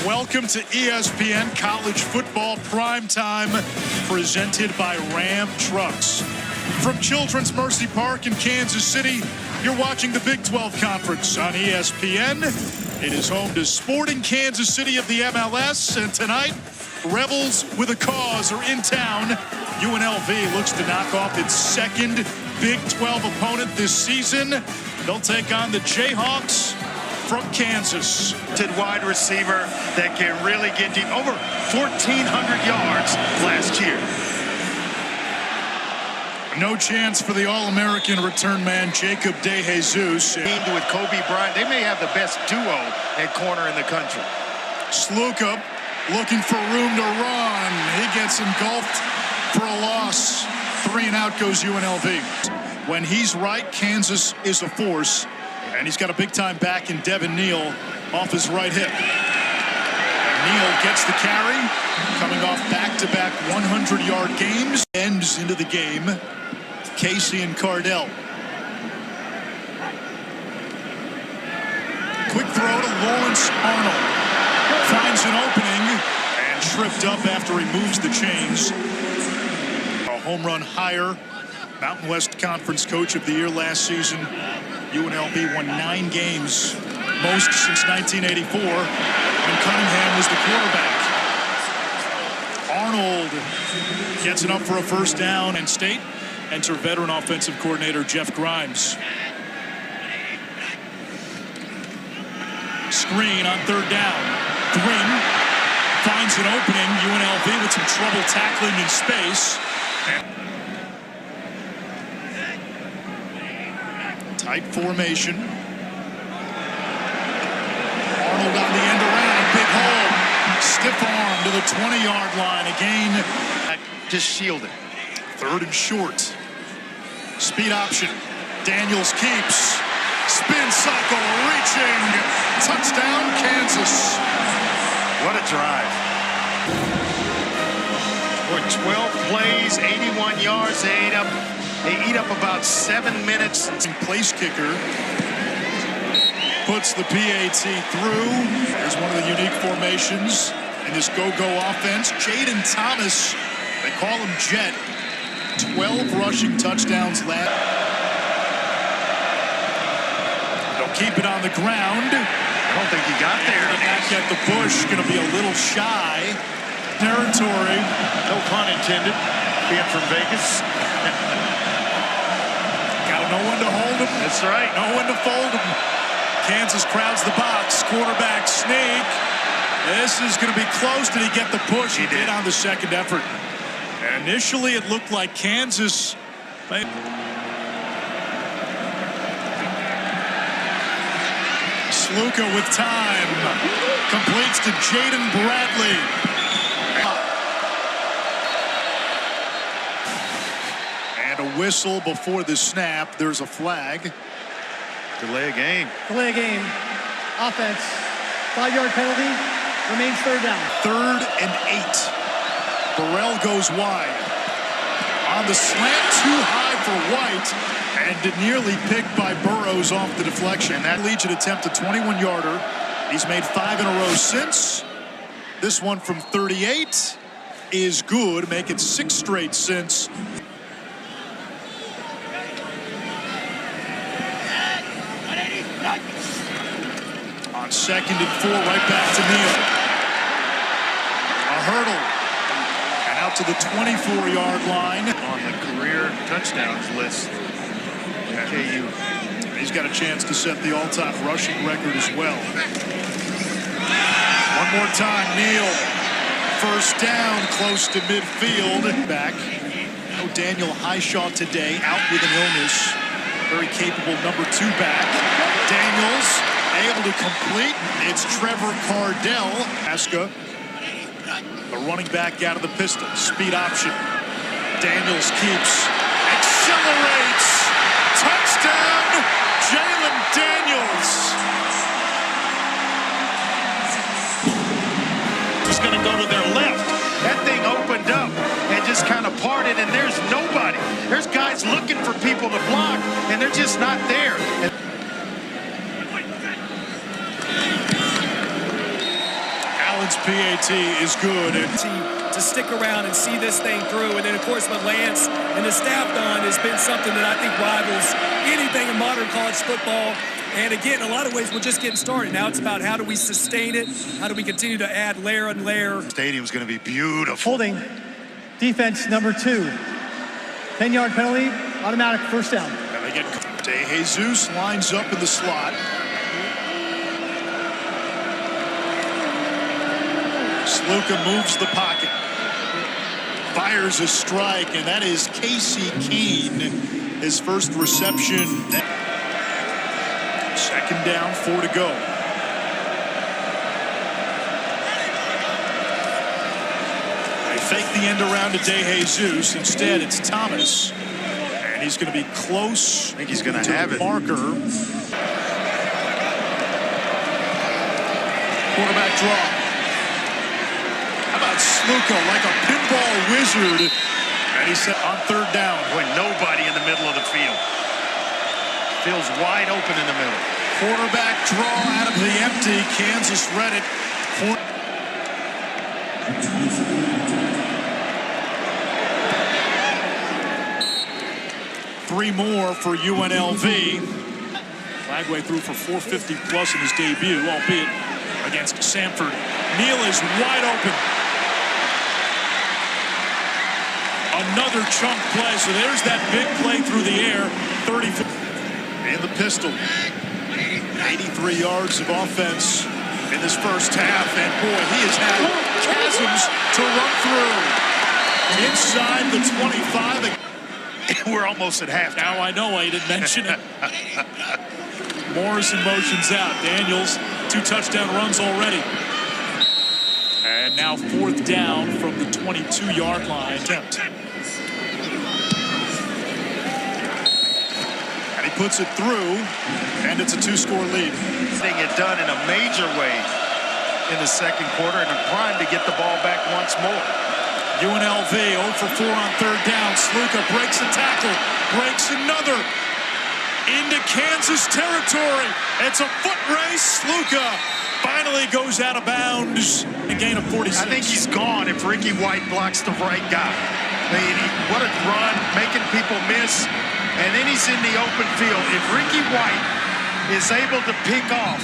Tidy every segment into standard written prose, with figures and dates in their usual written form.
Welcome to ESPN College Football Primetime, presented by Ram Trucks. From Children's Mercy Park in Kansas City, you're watching the Big 12 Conference on ESPN. It is home to Sporting Kansas City of the MLS, and tonight, Rebels with a cause are in town. UNLV looks to knock off its second Big 12 opponent this season. They'll take on the Jayhawks from Kansas. Wide receiver that can really get deep. Over 1,400 yards last year. No chance for the All-American return man, Jacob DeJesus. Teamed with Kobe Bryant. They may have the best duo at corner in the country. Sluka looking for room to run. He gets engulfed for a loss. 3 and out goes UNLV. When he's right, Kansas is a force. And he's got a big-time back in Devin Neal off his right hip. Neal gets the carry, coming off back-to-back 100-yard games. Ends into the game. Casey and Cardell. Quick throw to Lawrence Arnold. Finds an opening and tripped up after he moves the chains. A home run higher. Mountain West Conference Coach of the Year last season. UNLV won 9 games, most since 1984, when Cunningham was the quarterback. Arnold gets it up for a first down, and State enter veteran offensive coordinator Jeff Grimes. Screen on 3rd down. Green finds an opening. UNLV with some trouble tackling in space. Tight formation. Arnold on the end around. Big hole. Stiff arm to the 20-yard line. Again. Just shielded. 3rd and short. Speed option. Daniels keeps. Spin cycle. Reaching. Touchdown, Kansas. What a drive. For 12 plays, 81 yards. They eat up about 7 minutes. Place kicker puts the PAT through. There's one of the unique formations in this go-go offense. Jaden Thomas, they call him Jet. 12 rushing touchdowns last. They'll keep it on the ground. I don't think he got there. Back at the bush, going to be a little shy. Territory. No pun intended. Being from Vegas. Know when to hold him. That's right. Know when to fold him. Kansas crowds the box. Quarterback sneak. This is going to be close. Did he get the push? He did on the second effort. And initially, it looked like Kansas. Sluka with time. Completes to Jaden Bradley. A whistle before the snap. There's a flag. Delay a game. Delay a game. Offense. 5-yard penalty. Remains 3rd down. 3rd and 8. Burrell goes wide. On the slant, too high for White, and nearly picked by Burrows off the deflection. And that Legion attempt a 21-yarder. He's made 5 in a row since. This one from 38 is good. Make it 6 straight since. On 2nd and 4, right back to Neal. A hurdle. And out to the 24-yard line. On the career touchdowns list at KU. He's got a chance to set the all-time rushing record as well. One more time, Neal. First down, close to midfield. Back. No Daniel Highshaw today, out with an illness. Very capable number 2 back. Daniels able to complete. It's Trevor Cardell. Aska, the running back out of the pistol. Speed option. Daniels keeps. Accelerates. Touchdown, Jalen Daniels. Just going to go to their left. That thing opened up and just kind of parted, and there's nobody. There's guys looking for people to block, and they're just not there. Children's PAT is good. To stick around and see this thing through. And then, of course, what Lance and the staff done has been something that I think rivals anything in modern college football. And again, in a lot of ways, we're just getting started. Now it's about how do we sustain it? How do we continue to add layer and layer? Stadium's going to be beautiful. Holding. Defense number 2. 10-yard penalty. Automatic first down. And they get De Jesus lines up in the slot. Sluka moves the pocket. Fires a strike, and that is Casey Kane. His first reception. Second down, 4 to go. They fake the end around to De Jesus. Instead, it's Thomas. And he's going to be close. I think he's going to have it. Marker. Quarterback draw. How about Sluka like a pinball wizard? And he said on third down. Boy, nobody in the middle of the field. Feels wide open in the middle. Quarterback draw out of the empty. Kansas read it. 3 more for UNLV. Flagway threw for 450 plus in his debut, albeit against Samford. Neal is wide open. Another chunk play, so there's that big play through the air. 34 in the pistol. 83 yards of offense in this first half, and boy, he has had chasms to run through. Inside the 25. We're almost at half. Now I know I didn't mention it. Morrison motions out. Daniels, 2 touchdown runs already. And now 4th down from the 22-yard line. And he puts it through, and it's a 2-score lead. Getting it done in a major way in the second quarter, and a prime to get the ball back once more. UNLV 0 for 4 on third down. Sluka breaks a tackle, breaks another. Into Kansas territory. It's a foot race. Sluka finally goes out of bounds. A gain of 46. I think he's gone if Ricky White blocks the right guy. I mean, what a run, making people miss. And then he's in the open field. If Ricky White is able to pick off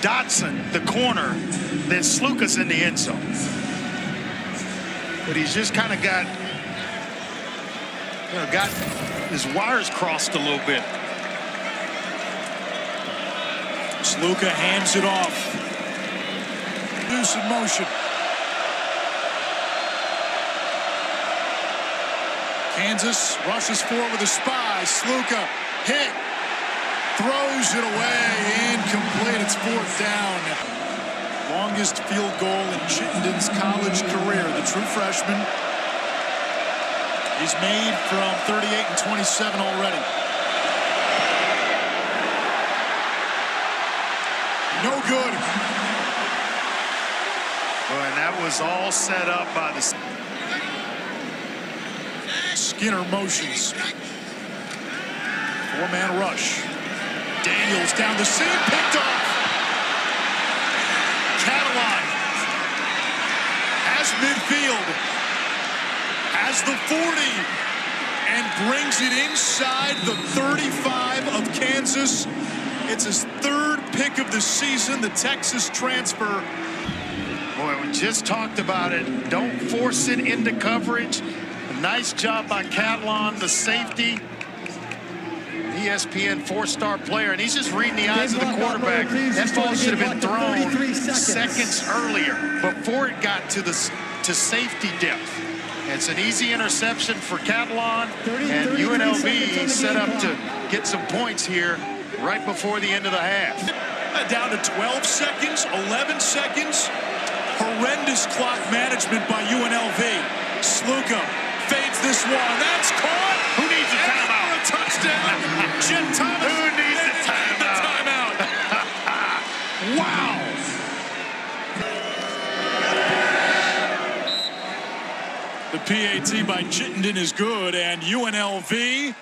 Dotson, the corner, then Sluka's in the end zone. But he's just kind of got his wires crossed a little bit. Sluka hands it off. Loose in motion. Kansas rushes forward with a spy. Sluka hit. Throws it away. Incomplete. It's 4th down. Longest field goal in Chittenden's college career. The true freshman. He's made from 38 and 27 already. No good. Well, and that was all set up by the Skinner motions. 4-man rush. Daniels down the seam, picked off. Catalan has midfield, has the 40, and brings it inside the 35 of Kansas. It's his 3rd pick of the season, the Texas transfer. Boy, we just talked about it. Don't force it into coverage. A nice job by Catalan, the safety. ESPN 4-star player, and he's just reading the eyes of the quarterback. That ball should have been thrown seconds earlier before it got to safety depth. It's an easy interception for Catalan, and UNLV set up to get some points here right before the end of the half. Down to 12 seconds, 11 seconds. Horrendous clock management by UNLV. Sluka fades this one. That's caught. Who needs a timeout? For a touchdown. Jim Thomas. Who needs a timeout? Wow. The PAT by Chittenden is good, and UNLV.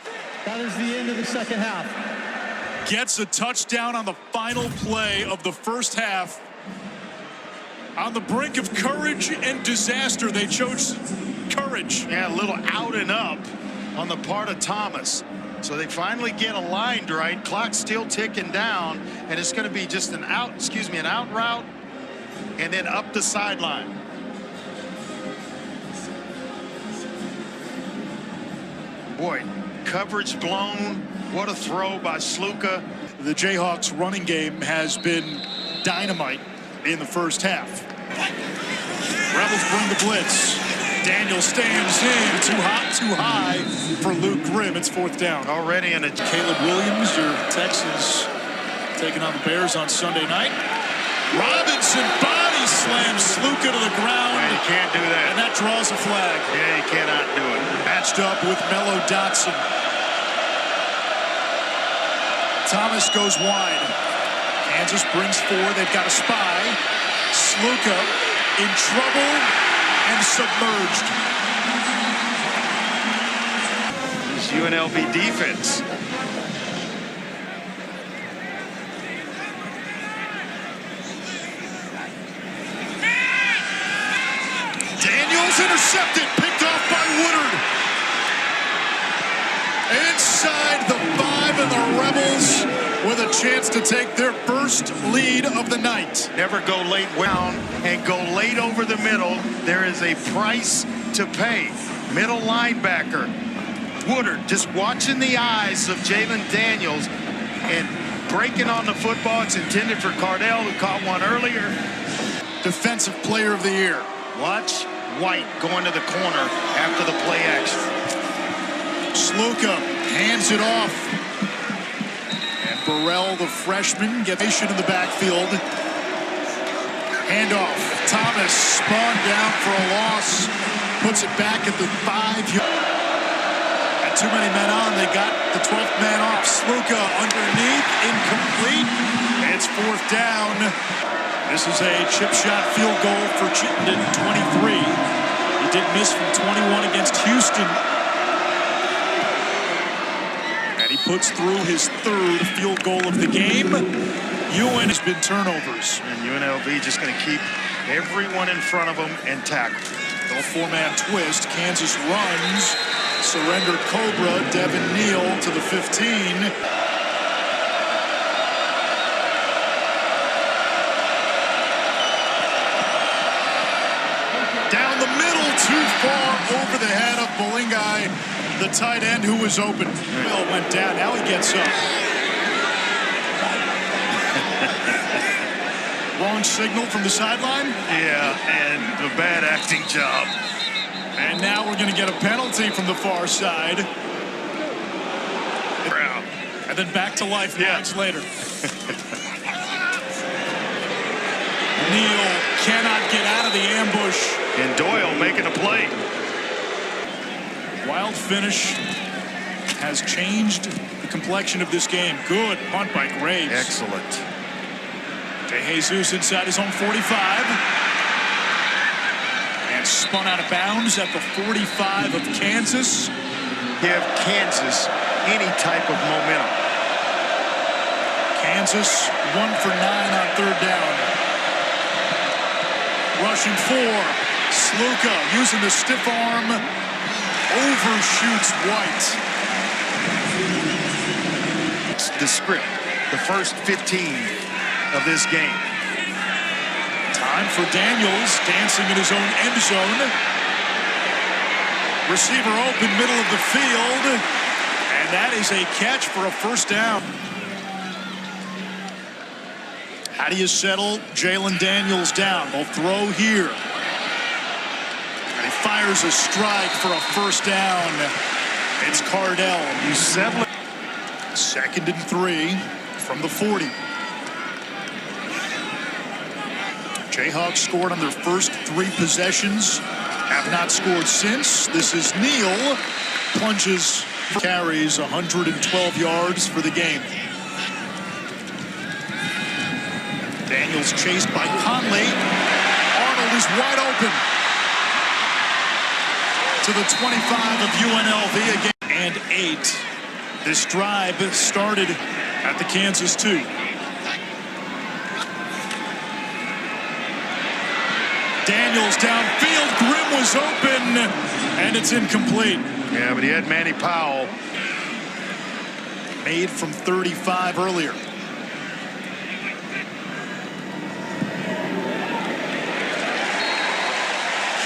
That is the end of the second half. Gets a touchdown on the final play of the first half. On the brink of courage and disaster, they chose courage. Yeah, a little out and up on the part of Thomas. So they finally get aligned right. Clock's still ticking down, and it's going to be just an out route, and then up the sideline. Boy, coverage blown. What a throw by Sluka. The Jayhawks running game has been dynamite in the first half. Rebels bring the blitz. Daniels stands in. Too hot, too high for Luke Grimm. It's fourth down. Already in a... Caleb Williams, your Texans, taking on the Bears on Sunday night. Robinson body slams Sluka to the ground. You can't do that. And that draws a flag. Yeah, you cannot do it. Matched up with Mello Dotson. Thomas goes wide. Kansas brings four. They've got a spy. Sluka in trouble and submerged. This UNLV defense. Daniels intercepted, picked off by Woodard. Inside the 5, and the Rebels with a chance to take their first lead of the night. Never go late down and go late over the middle. There is a price to pay. Middle linebacker Woodard just watching the eyes of Jalen Daniels and breaking on the football. It's intended for Cardell, who caught one earlier. Defensive player of the year. Watch White going to the corner after the play action. Sluka hands it off. And Burrell, the freshman, gets in the backfield. Handoff. Thomas spun down for a loss. Puts it back at the 5. And too many men on. They got the 12th man off. Sluka underneath. Incomplete. It's fourth down. This is a chip shot field goal for Chittenden, 23. He did miss from 21 against Houston. And he puts through his third field goal of the game. UN has been turnovers. And UNLV just going to keep everyone in front of them and tackle. The four-man twist. Kansas runs. Surrender Cobra. Devin Neal to the 15. Down the middle, too far over the head of Bolingai, the tight end who was open. Bill went down. Now he gets up. Wrong signal from the sideline. Yeah, and a bad acting job. And now we're going to get a penalty from the far side. And then back to life moments later. Neal cannot get out of the ambush. And Doyle making a play. Wild finish has changed the complexion of this game. Good punt by Graves. Excellent. De Jesus inside his own 45. And spun out of bounds at the 45 of Kansas. Give Kansas any type of momentum. Kansas 1 for 9 on third down. Rushing 4. Sluka using the stiff arm. Overshoots White. It's the script. The first 15 of this game. Time for Daniels, dancing in his own end zone. Receiver open, middle of the field. And that is a catch for a first down. How do you settle Jalen Daniels down? They'll throw here. And he fires a strike for a first down. It's Cardell. You settle it. 2nd and 3 from the 40. Jayhawks scored on their first 3 possessions. Have not scored since. This is Neal. Plunges, carries 112 yards for the game. Daniels chased by Conley. Arnold is wide open. To the 25 of UNLV again. And 8. This drive started at the Kansas 2. Daniels downfield. Grimm was open, and it's incomplete. Yeah, but he had Manny Powell. Made from 35 earlier.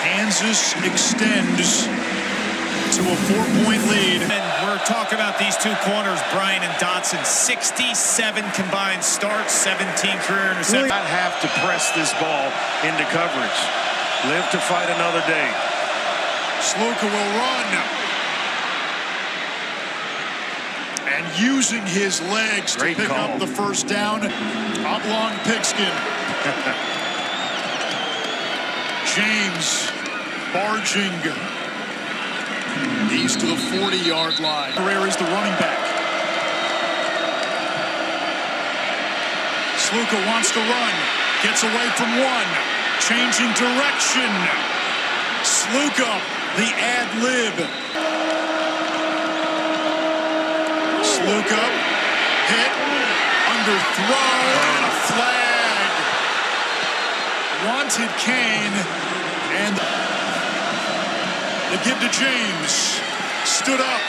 Kansas extends to a 4-point lead. And we're talking about these two corners, Bryan and Dotson. 67 combined starts, 17 career interceptions. Not have to press this ball into coverage. Live to fight another day. Sluka will run. And using his legs Great to pick call. up the first down. Oblong pigskin. James barging east to the 40-yard line. Herrera is the running back. Sluka wants to run. Gets away from one. Changing direction. Sluka, the ad-lib. Sluka hit, underthrow, and a flag. Wanted Kane, and they give to James. Stood up.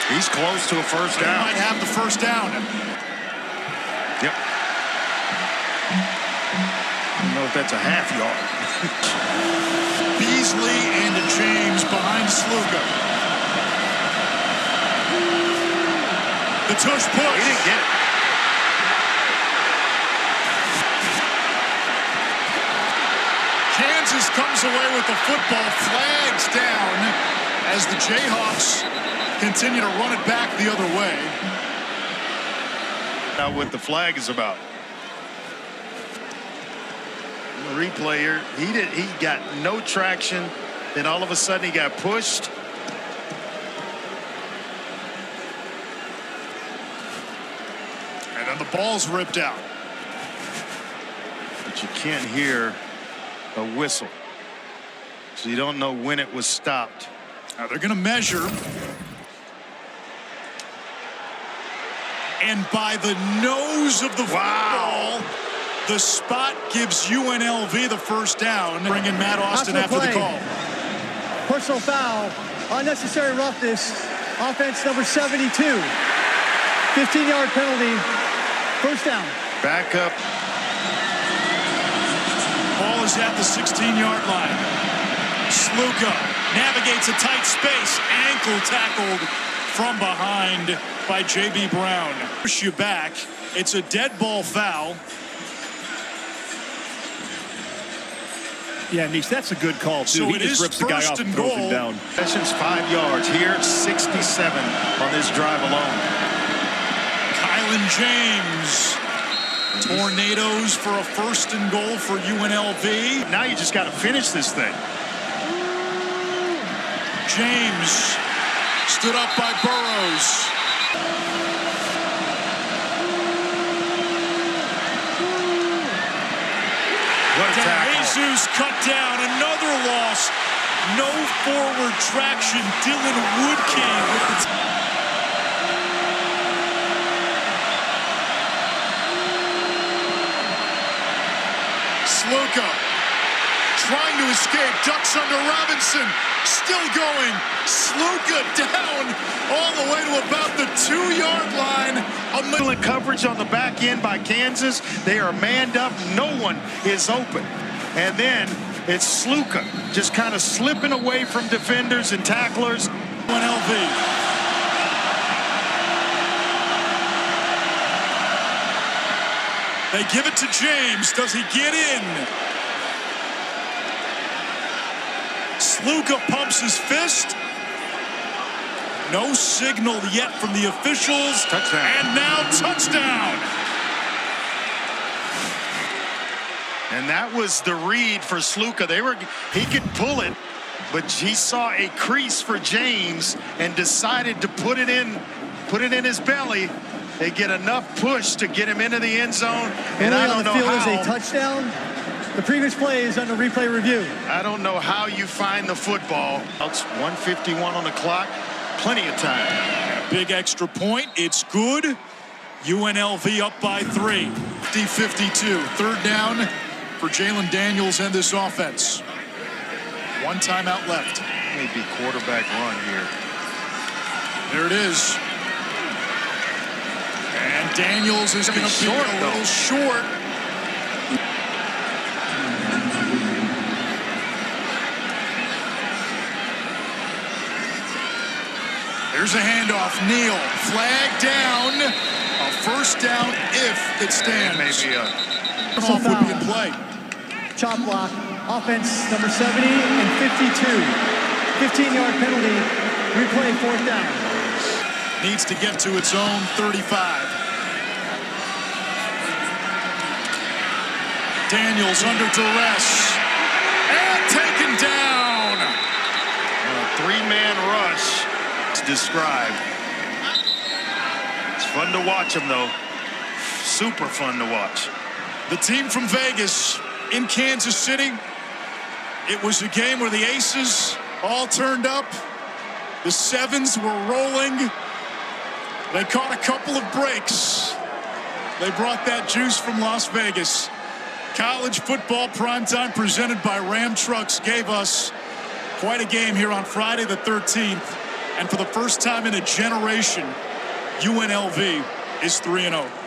He's close to a first They down. might have the first down. Yep. I don't know if that's a half yard. Beasley and James behind Sluka. The tush push. He didn't get it. Kansas comes away with the football. Flags down as the Jayhawks continue to run it back the other way. Now what the flag is about. The replay here, he got no traction. Then all of a sudden he got pushed. And then the ball's ripped out. But you can't hear a whistle. So you don't know when it was stopped. Now they're going to measure. And by the nose of the football, the spot gives UNLV the first down. Bringing Matt Austin after the call. Personal foul, unnecessary roughness, offense number 72. 15-yard penalty, first down. Back up. Ball is at the 16-yard line. Sluka navigates a tight space. Ankle tackled from behind by J.B. Brown. Push you back. It's a dead ball foul. Yeah, Nish, that's a good call, too. So He it just is rips the guy first off and and throws goal. him down. Sessions 5 yards. Here, 67 on this drive alone. Kylan James. Tornadoes for a first and goal for UNLV. Now you just got to finish this thing. James stood up by Burrows. What a tackle. Jesus cut down. Another loss. No forward traction. Dylan Woodking with the Sluka trying to escape. Ducks under Robinson. Still going. Sluka down all the way to about the 2-yard line. Excellent coverage on the back end by Kansas. They are manned up. No one is open. And then it's Sluka just kind of slipping away from defenders and tacklers. UNLV. They give it to James. Does he get in? Sluka pumps his fist. No signal yet from the officials. Touchdown. And now touchdown. And that was the read for Sluka. He could pull it, but he saw a crease for James and decided to put it in his belly. They get enough push to get him into the end zone, and I don't know field how. is a touchdown. The previous play is under replay review. I don't know how you find the football. It's 1:51 on the clock. Plenty of time. Big extra point. It's good. UNLV up by 3. 50-52. Third down for Jalen Daniels and this offense. One timeout left. Maybe quarterback run here. There it is. And Daniels is going to be short, a little short. Here's a handoff. Neal, flag down. A first down if it stands. Maybe a off would be in play. Chop block. Offense number 70 and 52. 15-yard penalty. Replay fourth down. Needs to get to its own 35. Daniels under duress. And taken down. A three-man rush. Described. It's fun to watch him, though. Super fun to watch. The team from Vegas in Kansas City. It was a game where the aces all turned up. The sevens were rolling. They caught a couple of breaks. They brought that juice from Las Vegas. College football primetime presented by Ram Trucks gave us quite a game here on Friday the 13th. And for the first time in a generation, UNLV is 3-0.